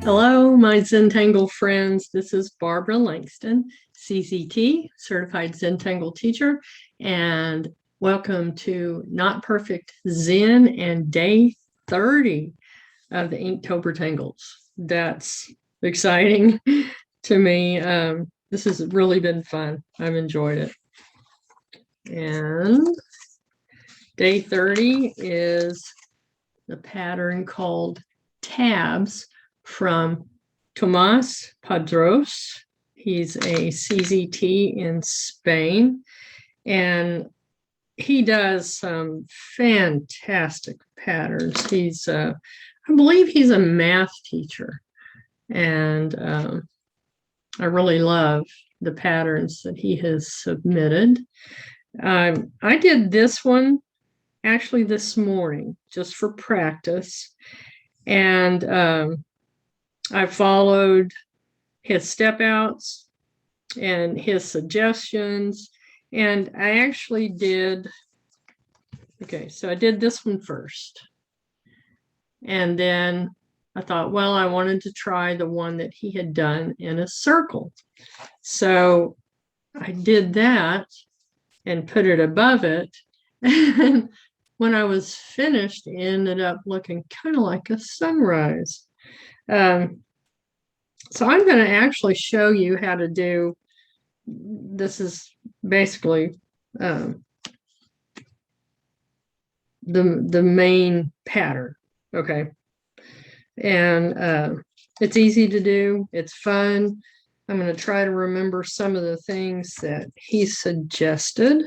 Hello, my Zentangle friends. This is Barbara Langston, CZT, Certified Zentangle Teacher, and welcome to Not Perfect Zen and day 30 of the Inktober Tangles. That's exciting to me. This has really been fun. I've enjoyed it. And day 30 is the pattern called tabs from Tomàs Padrós. He's a CZT in Spain, and he does some fantastic patterns. He's, I believe he's a math teacher, and I really love the patterns that he has submitted. I did this one actually this morning just for practice, and I followed his step outs and his suggestions, and I actually did, okay, so I did this one first. And then I thought, well, I wanted to try the one that he had done in a circle. So I did that and put it above it. And when I was finished, it ended up looking kind of like a sunrise. So I'm going to actually show you how to do, this is basically the main pattern, okay? And it's easy to do, it's fun. I'm going to try to remember some of the things that he suggested.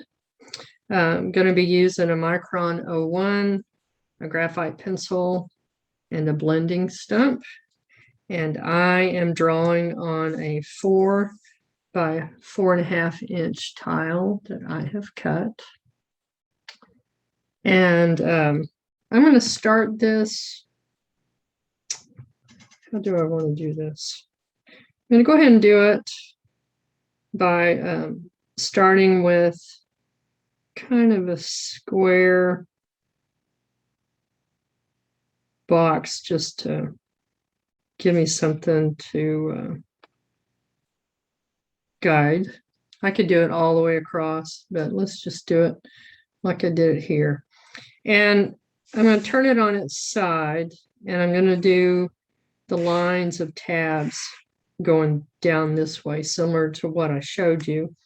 I'm going to be using a Micron 01, a graphite pencil, and a blending stump. And I am drawing on a 4 by 4.5 inch tile that I have cut. And I'm going to start this. How do I want to do this? I'm going to go ahead and do it by starting with kind of a square box just to give me something to guide. I could do it all the way across, but let's just do it like I did it here. And I'm going to turn it on its side, and I'm going to do the lines of tabs going down this way, similar to what I showed you.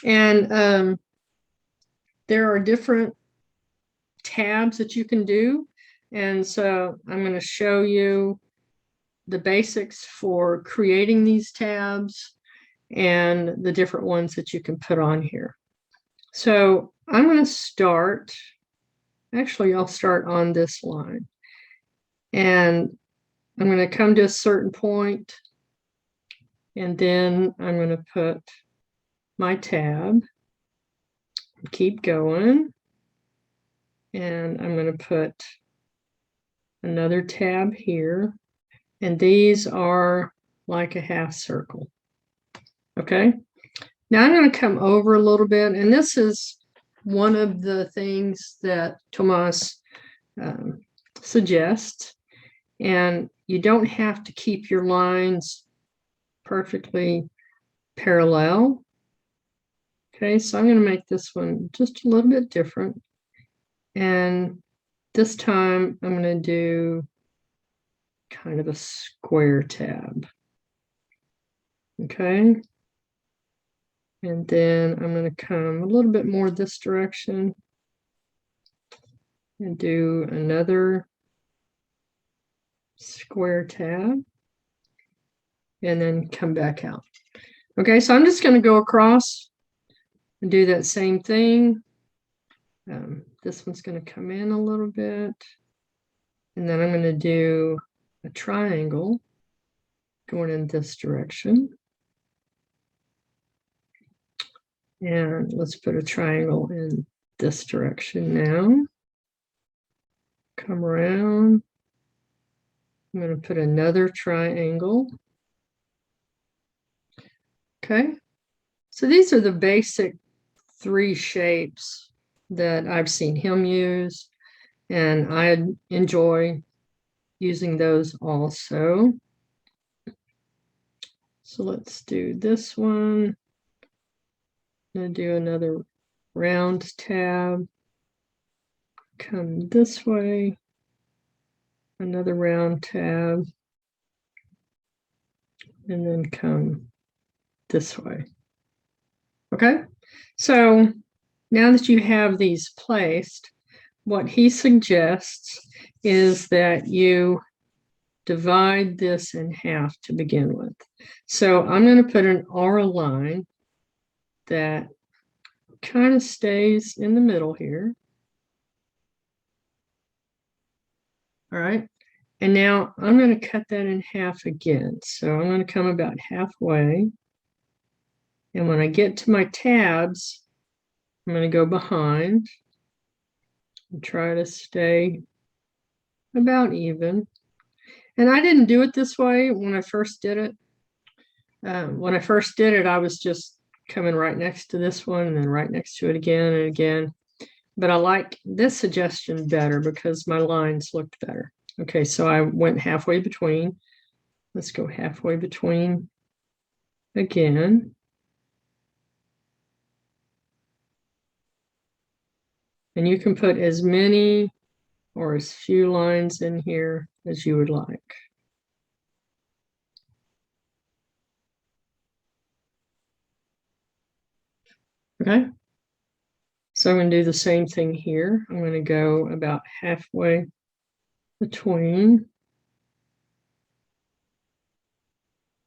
And there are different tabs that you can do. And so I'm going to show you the basics for creating these tabs and the different ones that you can put on here. So I'm going to start, actually I'll start on this line. And I'm going to come to a certain point, and then I'm going to put my tab, keep going, and I'm going to put another tab here, and these are like a half circle. Okay, now I'm going to come over a little bit, and this is one of the things that Tomàs suggests, and you don't have to keep your lines perfectly parallel. Okay, so I'm going to make this one just a little bit different, and this time I'm going to do kind of a square tab. Okay, and then I'm going to come a little bit more this direction and do another square tab, and then come back out. Okay, so I'm just going to go across and do that same thing. This one's going to come in a little bit, and then I'm going to do a triangle going in this direction. And let's put a triangle in this direction now. Come around. I'm going to put another triangle. Okay, so these are the basic 3 shapes that I've seen him use, and I enjoy using those also. So let's do this one. I'm going to do another round tab. Come this way. Another round tab. And then come this way. Okay, so now that you have these placed, what he suggests is that you divide this in half to begin with. So I'm going to put an R line that kind of stays in the middle here. All right, and now I'm going to cut that in half again. So I'm going to come about halfway. And when I get to my tabs, I'm going to go behind and try to stay about even. And I didn't do it this way when I first did it. When I first did it, I was just coming right next to this one and then right next to it again and again. But I like this suggestion better because my lines looked better. Okay, so I went halfway between. Let's go halfway between again. And you can put as many or as few lines in here as you would like. Okay, so I'm going to do the same thing here. I'm going to go about halfway between,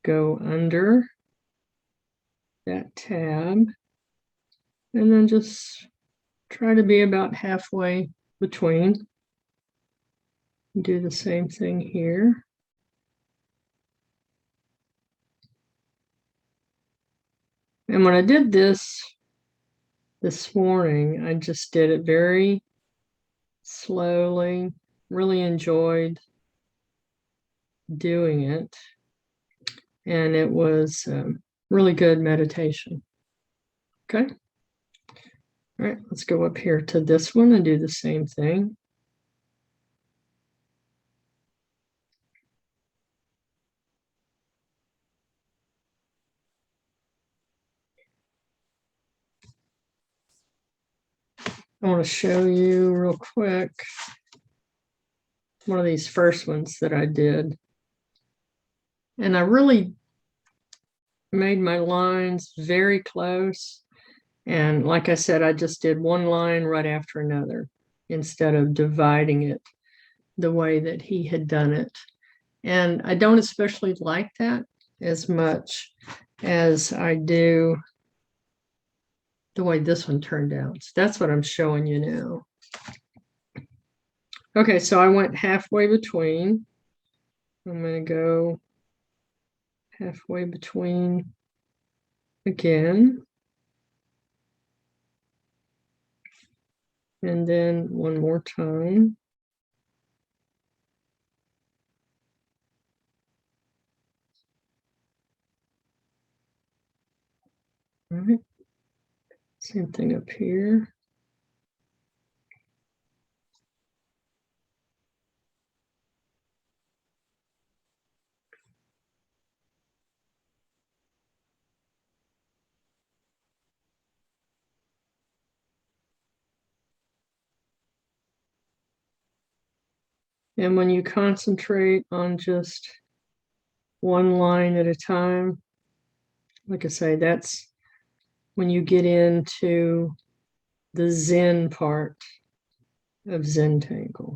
go under that tab, and then just try to be about halfway between. Do the same thing here. And when I did this morning, I just did it very slowly, really enjoyed doing it. And it was really good meditation. Okay. All right, let's go up here to this one and do the same thing. I want to show you real quick one of these first ones that I did. And I really made my lines very close. And like I said, I just did one line right after another instead of dividing it the way that he had done it. And I don't especially like that as much as I do the way this one turned out. So that's what I'm showing you now. Okay, so I went halfway between. I'm going to go halfway between again. And then one more time. All right. Same thing up here. And when you concentrate on just one line at a time, like I say, that's when you get into the Zen part of Zentangle.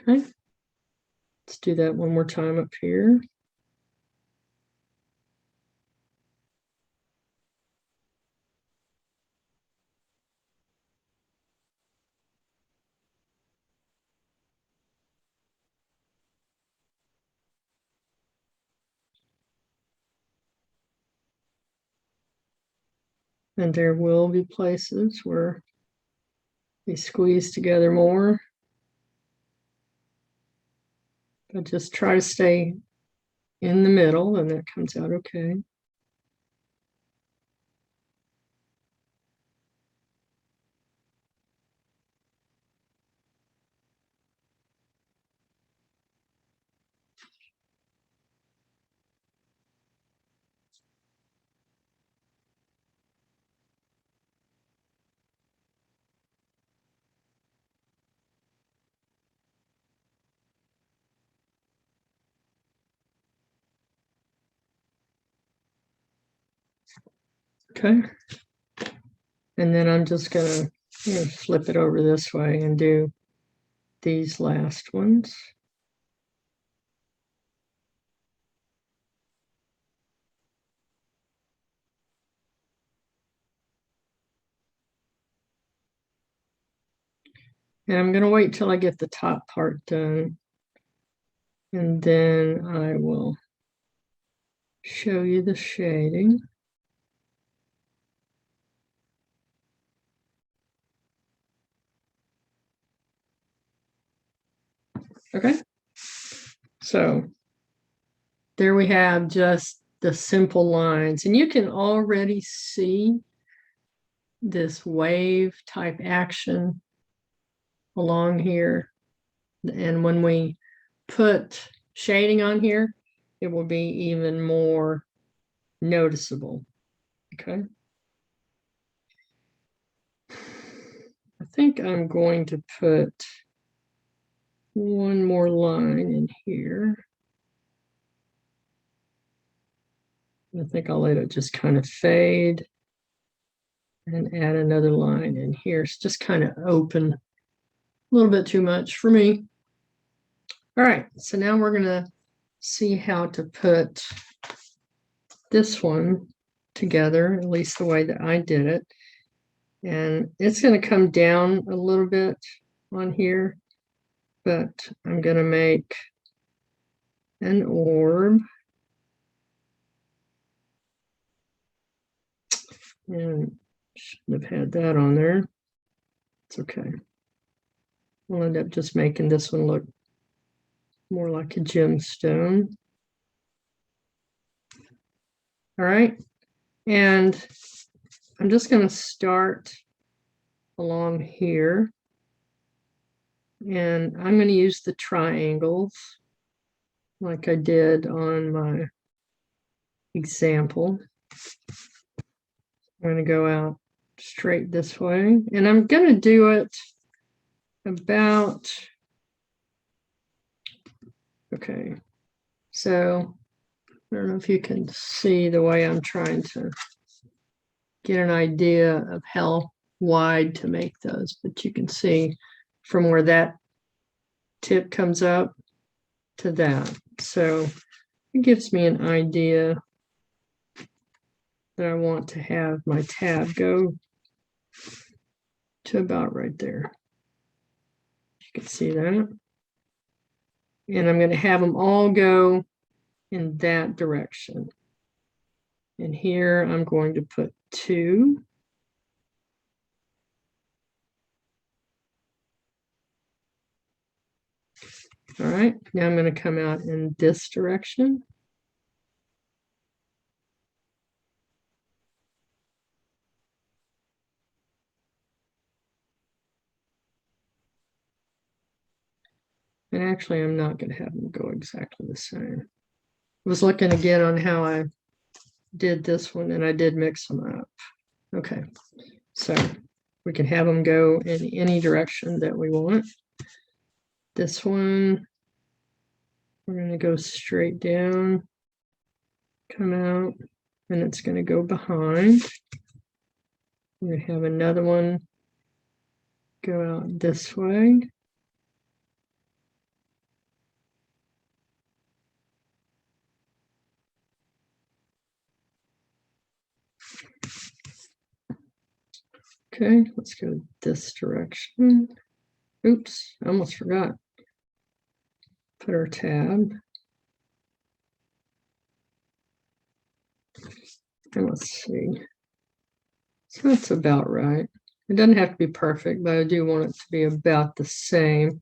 Okay, let's do that one more time up here. And there will be places where they squeeze together more. But just try to stay in the middle, and that comes out okay. Okay. And then I'm just going to flip it over this way and do these last ones. And I'm going to wait till I get the top part done. And then I will show you the shading. Okay. So there we have just the simple lines. And you can already see this wave type action along here. And when we put shading on here, it will be even more noticeable. Okay. I think I'm going to put one more line in here. I think I'll let it just kind of fade and add another line in here. It's just kind of open, a little bit too much for me. All right, so now we're going to see how to put this one together, at least the way that I did it. And it's going to come down a little bit on here, but I'm going to make an orb. And shouldn't have had that on there. It's okay. We'll end up just making this one look more like a gemstone. All right. And I'm just going to start along here. And I'm going to use the triangles like I did on my example. I'm going to go out straight this way. And I'm going to do it about, okay, so I don't know if you can see the way I'm trying to get an idea of how wide to make those, but you can see from where that tip comes up to that. So it gives me an idea that I want to have my tab go to about right there. You can see that. And I'm going to have them all go in that direction. And here I'm going to put 2. All right, now I'm going to come out in this direction. And actually, I'm not going to have them go exactly the same. I was looking again on how I did this one, and I did mix them up. Okay, so we can have them go in any direction that we want. This one, we're going to go straight down, come out, and it's going to go behind. We're going to have another one go out this way. Okay, let's go this direction. Oops, I almost forgot. Put our tab. And let's see. So that's about right. It doesn't have to be perfect, but I do want it to be about the same.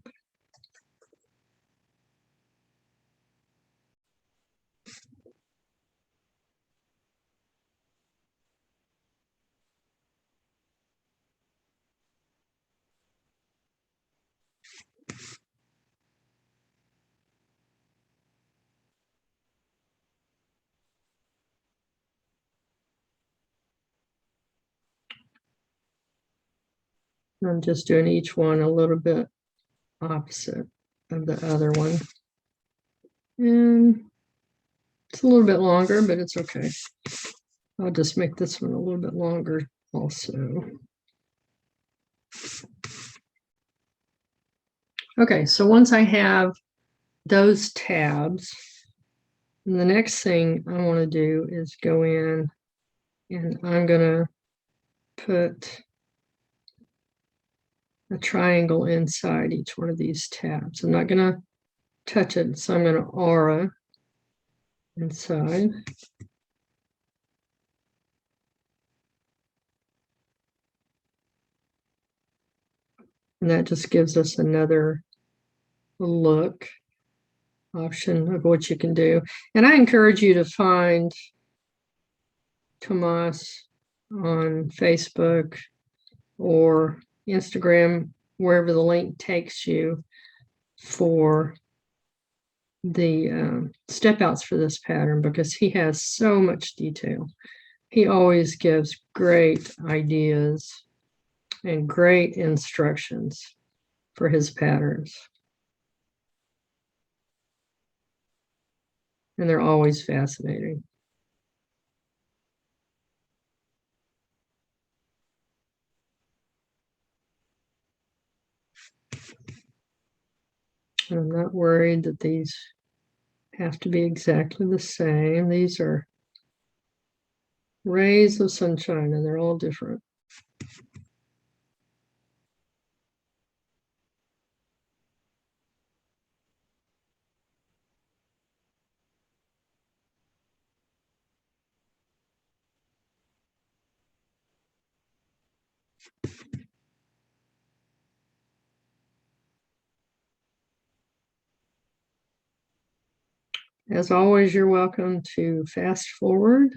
I'm just doing each one a little bit opposite of the other one. And it's a little bit longer, but it's okay. I'll just make this one a little bit longer also. Okay, so once I have those tabs, the next thing I want to do is go in and I'm going to put a triangle inside each one of these tabs. I'm not going to touch it, so I'm going to aura inside. And that just gives us another look option of what you can do. And I encourage you to find Tomàs on Facebook or Instagram, wherever the link takes you, for the step outs for this pattern, because he has so much detail. He always gives great ideas and great instructions for his patterns. And they're always fascinating. And I'm not worried that these have to be exactly the same. These are rays of sunshine, and they're all different. As always, you're welcome to fast forward.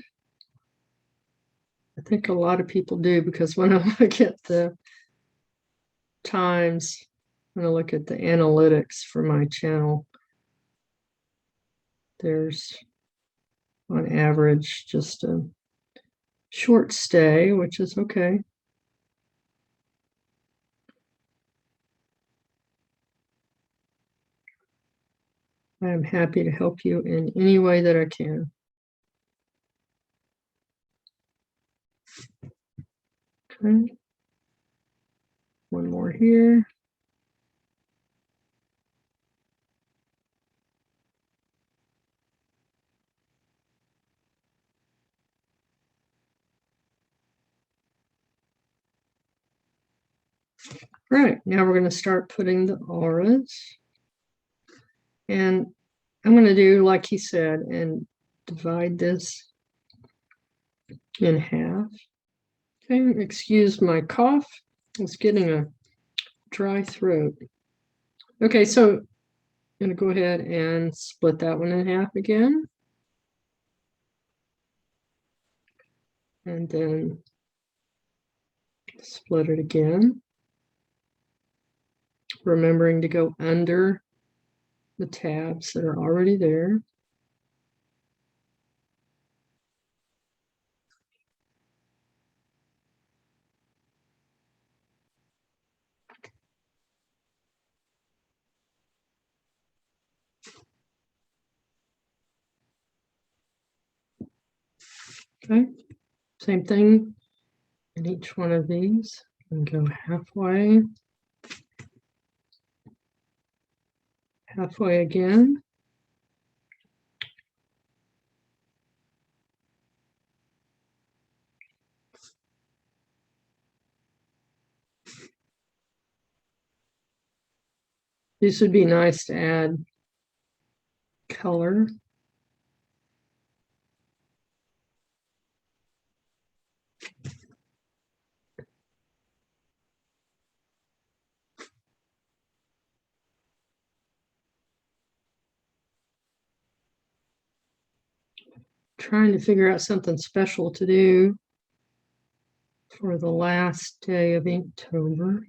I think a lot of people do, because when I look at the times, when I look at the analytics for my channel, there's on average just a short stay, which is okay. I am happy to help you in any way that I can. Okay. One more here. All right, now we're going to start putting the auras. And I'm going to do like he said and divide this in half. Okay, excuse my cough. I was getting a dry throat. Okay, so I'm going to go ahead and split that one in half again. And then split it again. Remembering to go under the tabs that are already there. Okay, same thing in each one of these, and go halfway, halfway again. These would be nice to add color. Trying to figure out something special to do for the last day of Inktober,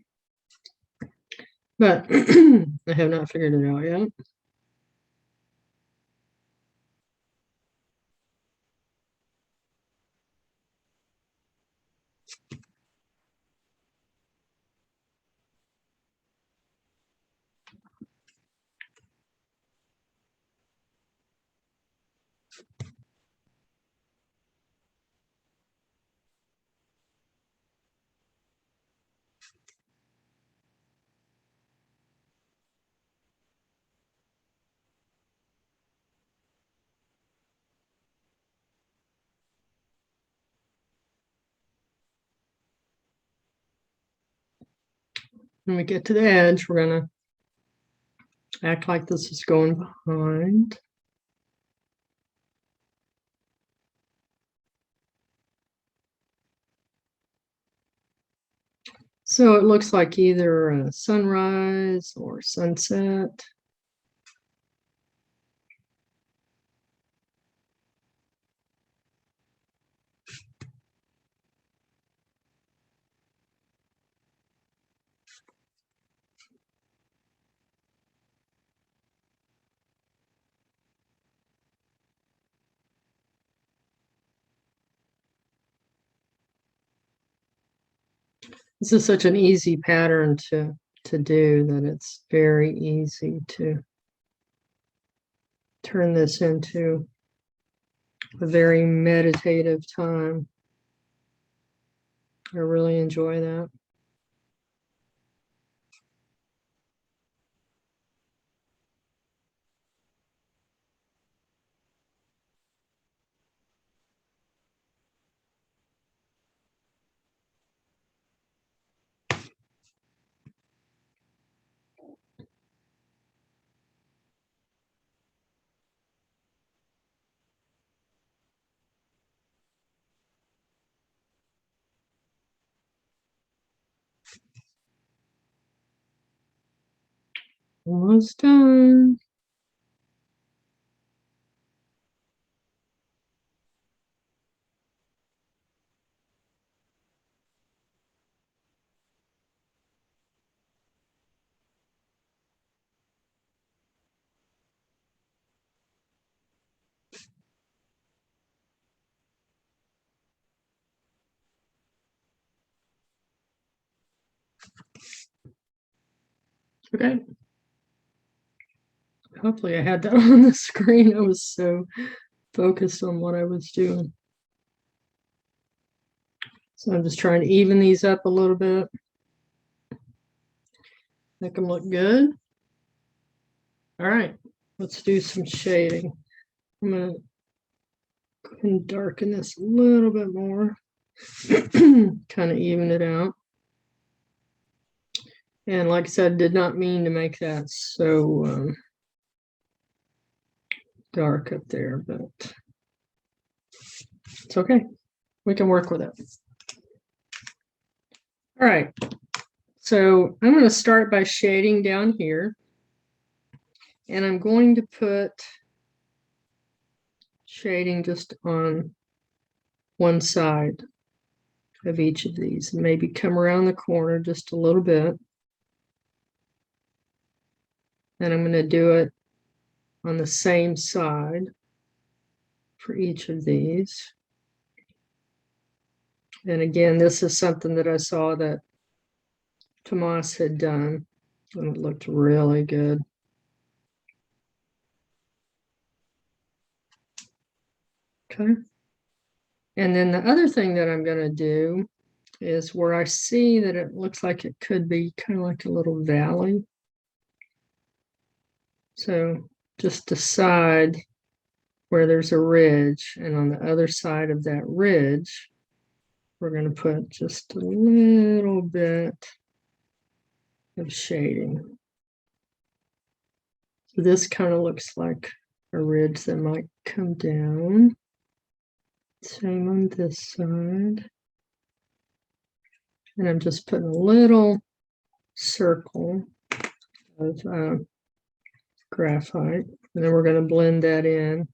but I have not figured it out yet. when we get to the edge, we're going to act like this is going behind. So it looks like either a sunrise or sunset. This is such an easy pattern to do that it's very easy to turn this into a very meditative time. I really enjoy that. Almost done. Okay. Hopefully I had that on the screen. I was so focused on what I was doing. So I'm just trying to even these up a little bit. Make them look good. All right, let's do some shading. I'm going to go ahead and darken this a little bit more. Kind of even it out. And like I said, did not mean to make that so dark up there, but it's okay. We can work with it. All right. So I'm going to start by shading down here. And I'm going to put shading just on one side of each of these, and maybe come around the corner just a little bit. And I'm going to do it on the same side for each of these. And again, this is something that I saw that Tomàs had done, and it looked really good. Okay. And then the other thing that I'm going to do is where I see that it looks like it could be kind of like a little valley. So just decide where there's a ridge, and on the other side of that ridge, we're going to put just a little bit of shading. So this kind of looks like a ridge that might come down. Same on this side. And I'm just putting a little circle of graphite, and then we're going to blend that in.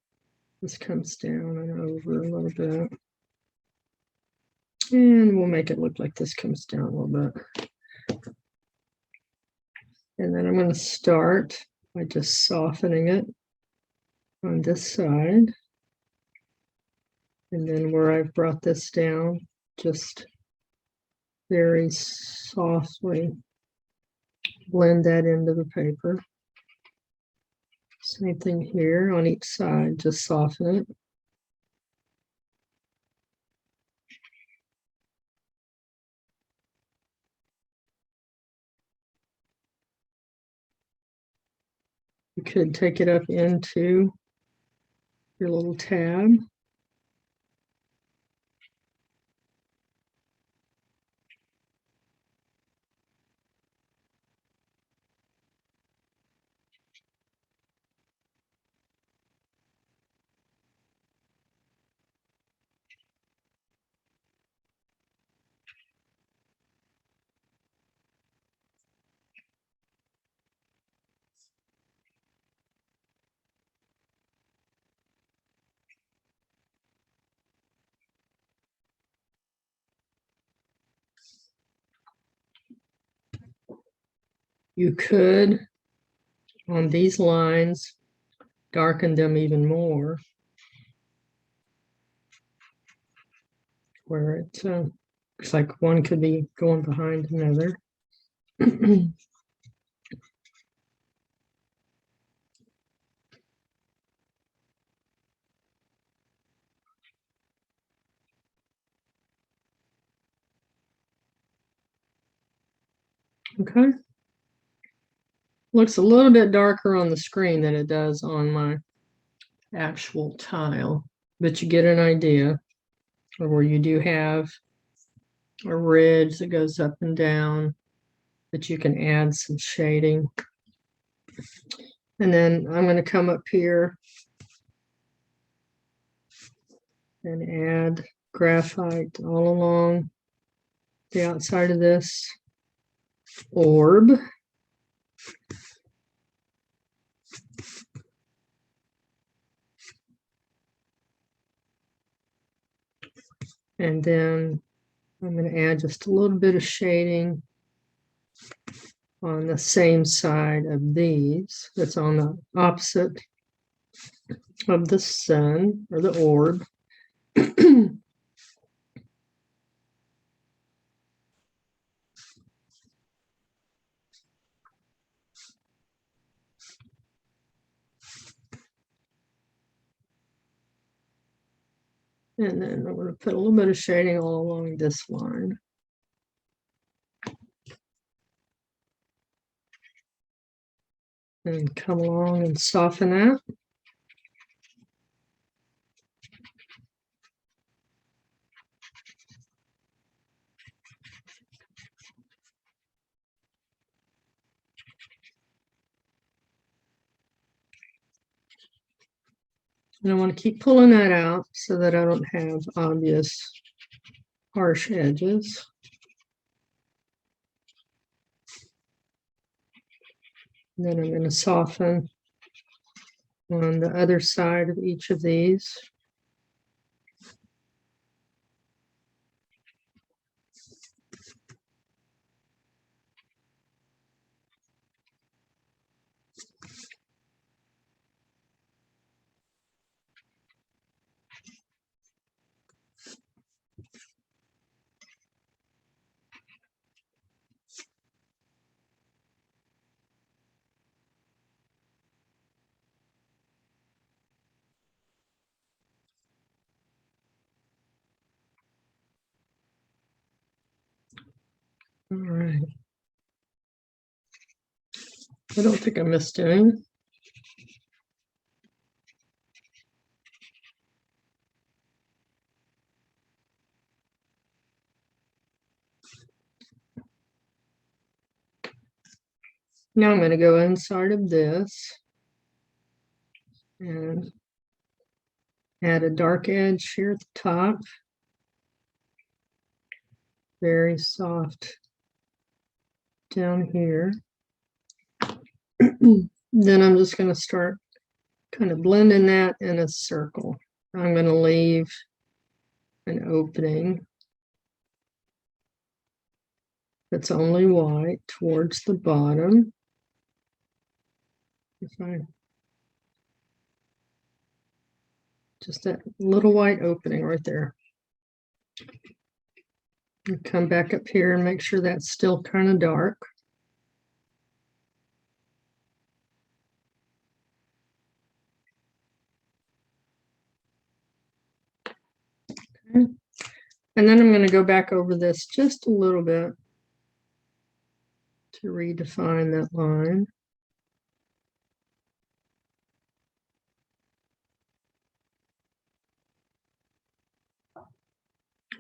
This comes down and over a little bit. And we'll make it look like this comes down a little bit. And then I'm going to start by just softening it on this side. And then where I've brought this down, just very softly blend that into the paper. Same thing here on each side, just soften it. You could take it up into your little tab. You could, on these lines, darken them even more, where it looks like one could be going behind another. Okay. Looks a little bit darker on the screen than it does on my actual tile, but you get an idea of where you do have a ridge that goes up and down, that you can add some shading. And then I'm going to come up here and add graphite all along the outside of this orb. And then I'm going to add just a little bit of shading on the same side of these. That's on the opposite of the sun or the orb. And then I'm going to put a little bit of shading all along this line. And come along and soften that. And I want to keep pulling that out so that I don't have obvious harsh edges. And then I'm going to soften on the other side of each of these. All right. I don't think I missed any. Now I'm going to go inside of this and add a dark edge here at the top. Very soft down here. Then I'm just going to start kind of blending that in a circle. I'm going to leave an opening that's only white towards the bottom. Just that little white opening right there. And come back up here and make sure that's still kind of dark. Okay. And then I'm going to go back over this just a little bit to redefine that line.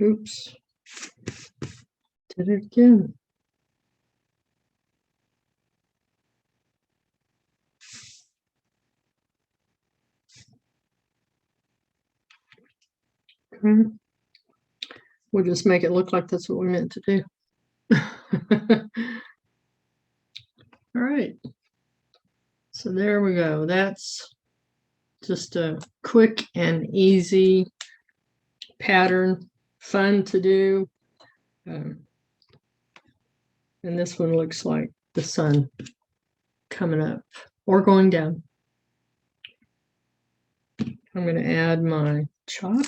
Oops. Did it again. Okay. We'll just make it look like that's what we meant to do. All right. So there we go. That's just a quick and easy pattern, fun to do. And this one looks like the sun coming up or going down. I'm going to add my chop.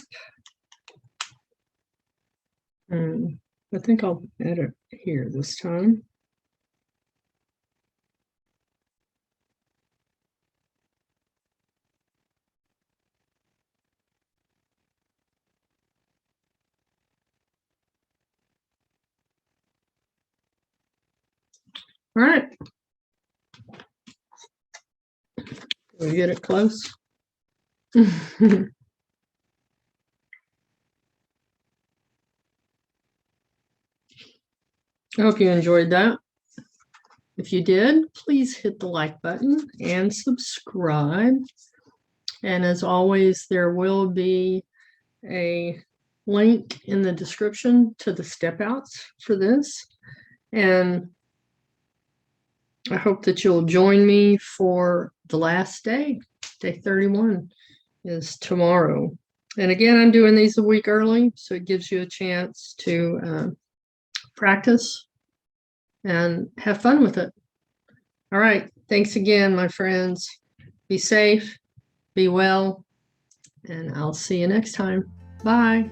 And I think I'll add it here this time. All right. Can we get it close? I hope you enjoyed that. If you did, please hit the like button and subscribe. And as always, there will be a link in the description to the step outs for this. And I hope that you'll join me for the last day. Day 31 is tomorrow. And again, I'm doing these a week early, so it gives you a chance to practice and have fun with it. All right. Thanks again, my friends. Be safe, be well, and I'll see you next time. Bye.